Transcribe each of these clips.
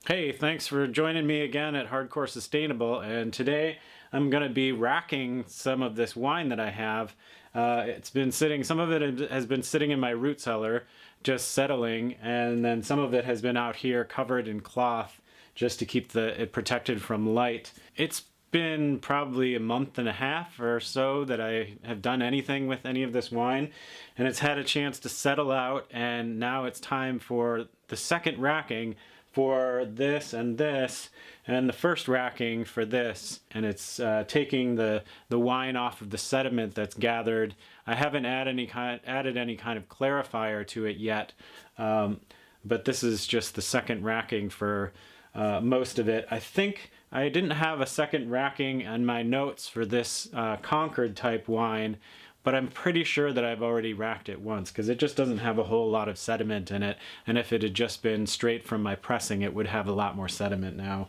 Hey, thanks for joining me again at Hardcore Sustainable, and today I'm going to be racking some of this wine that I have. It's been sitting, some of it has been sitting in my root cellar, just settling, and then some of it has been out here covered in cloth just to keep it protected from light. It's been probably a month and a half or so that I have done anything with any of this wine, and it's had a chance to settle out, and now it's time for the second racking for this and the first racking for this, and it's taking the wine off of the sediment that's gathered. I haven't added any kind of clarifier to it yet, but this is just the second racking for most of it. I think I didn't have a second racking on my notes for this Concord type wine, but I'm pretty sure that I've already racked it once because it just doesn't have a whole lot of sediment in it, and if it had just been straight from my pressing, it would have a lot more sediment now.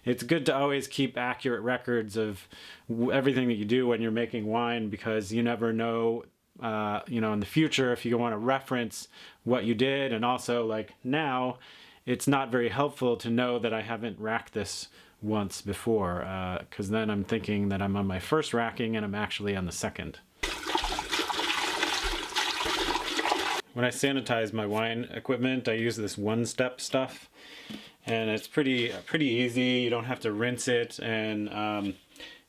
It's good to always keep accurate records of everything that you do when you're making wine, because you never know, in the future, if you want to reference what you did. And also, like, now it's not very helpful to know that I haven't racked this once before, because then I'm thinking that I'm on my first racking and I'm actually on the second. When I sanitize my wine equipment, I use this one-step stuff, and it's pretty easy. You don't have to rinse it, and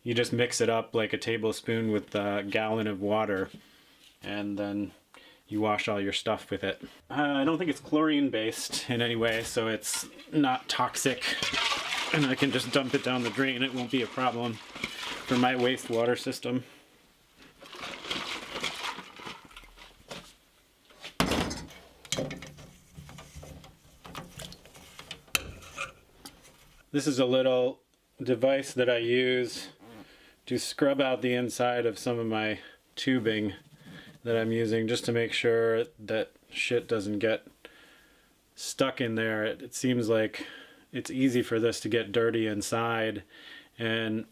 you just mix it up like a tablespoon with a gallon of water, and then you wash all your stuff with it. I don't think it's chlorine-based in any way, so it's not toxic, and I can just dump it down the drain. It won't be a problem for my wastewater system. This is a little device that I use to scrub out the inside of some of my tubing that I'm using, just to make sure that shit doesn't get stuck in there. It seems like it's easy for this to get dirty inside, and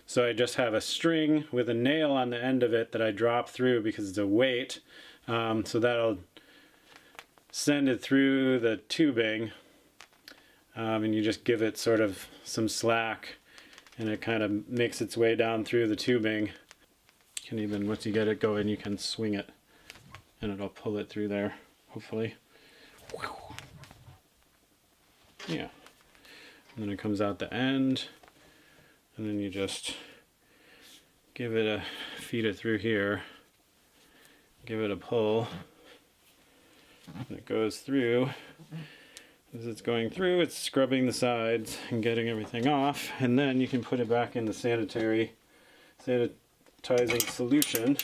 so I just have a string with a nail on the end of it that I drop through because it's a weight, so that'll send it through the tubing. And you just give it sort of some slack, and it kind of makes its way down through the tubing. You can even, once you get it going, you can swing it and it'll pull it through there, hopefully. Yeah. And then it comes out the end, and then you just give it feed it through here, give it a pull, and it goes through. As it's going through, it's scrubbing the sides and getting everything off, and then you can put it back in the sanitizing solution.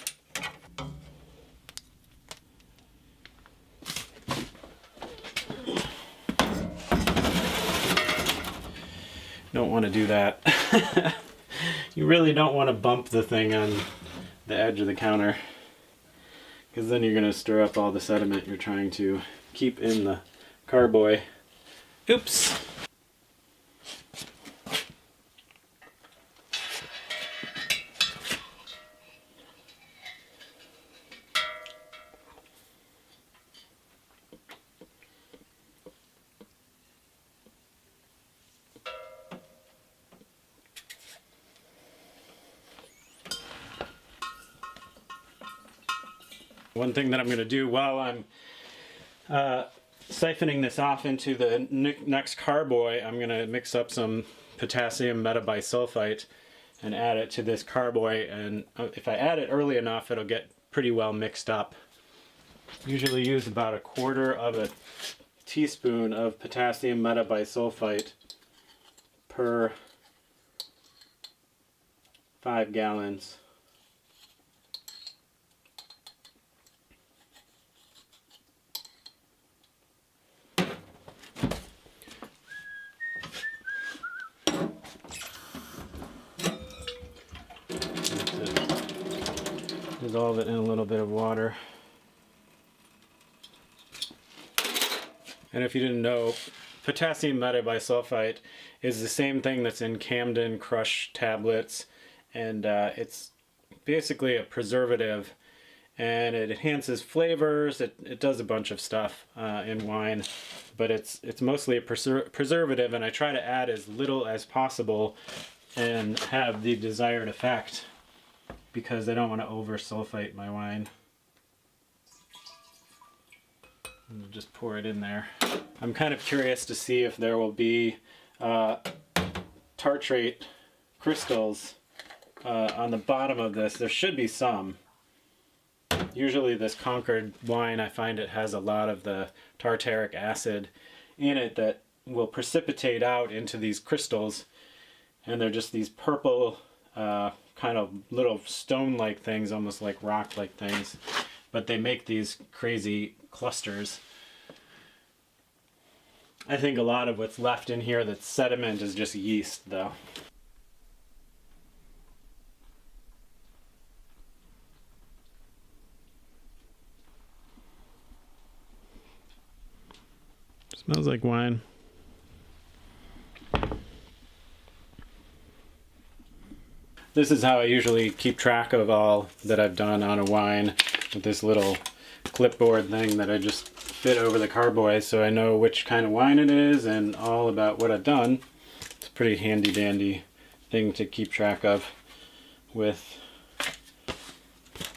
Don't want to do that. You really don't want to bump the thing on the edge of the counter, because then you're going to stir up all the sediment you're trying to keep in the carboy. Oops. One thing that I'm going to do while I'm siphoning this off into the next carboy, I'm going to mix up some potassium metabisulfite and add it to this carboy, and if I add it early enough, it'll get pretty well mixed up. Usually use about a quarter of a teaspoon of potassium metabisulfite per 5 gallons. Dissolve it in a little bit of water. And if you didn't know, potassium metabisulfite is the same thing that's in Camden Crush tablets, and it's basically a preservative, and it enhances flavors. It does a bunch of stuff in wine, but it's mostly a preservative, and I try to add as little as possible and have the desired effect because I don't want to over sulfate my wine. And just pour it in there. I'm kind of curious to see if there will be tartrate crystals on the bottom of this. There should be some. Usually this Concord wine, I find it has a lot of the tartaric acid in it that will precipitate out into these crystals, and they're just these purple kind of little stone-like things, almost like rock-like things, but they make these crazy clusters. I think a lot of what's left in here that's sediment is just yeast, though. Smells like wine. This is how I usually keep track of all that I've done on a wine, with this little clipboard thing that I just fit over the carboy so I know which kind of wine it is and all about what I've done. It's a pretty handy dandy thing to keep track of with.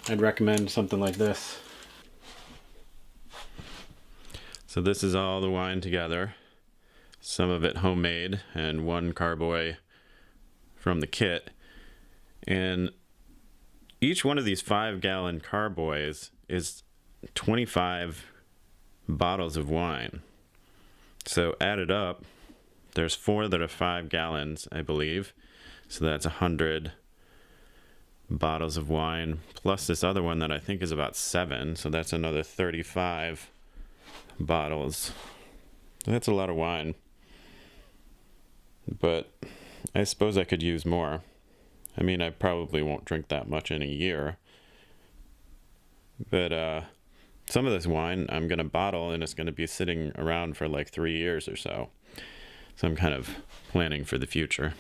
I'd recommend something like this. So this is all the wine together, some of it homemade and one carboy from the kit. And each one of these 5-gallon carboys is 25 bottles of wine. So added up, there's 4 that are 5 gallons, I believe. So that's 100 bottles of wine, plus this other one that I think is about 7. So that's another 35 bottles. That's a lot of wine, but I suppose I could use more. I mean, I probably won't drink that much in a year, but some of this wine I'm gonna bottle and it's gonna be sitting around for like 3 years or so. So I'm kind of planning for the future.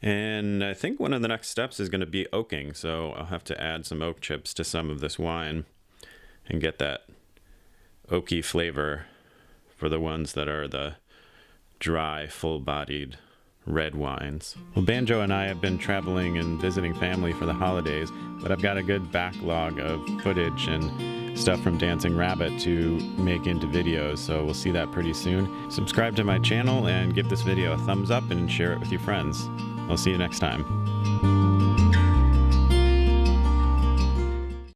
And I think one of the next steps is gonna be oaking, so I'll have to add some oak chips to some of this wine and get that oaky flavor for the ones that are the dry, full-bodied red wines. Well, Banjo and I have been traveling and visiting family for the holidays, but I've got a good backlog of footage and stuff from Dancing Rabbit to make into videos, so we'll see that pretty soon. Subscribe to my channel and give this video a thumbs up and share it with your friends. I'll see you next time.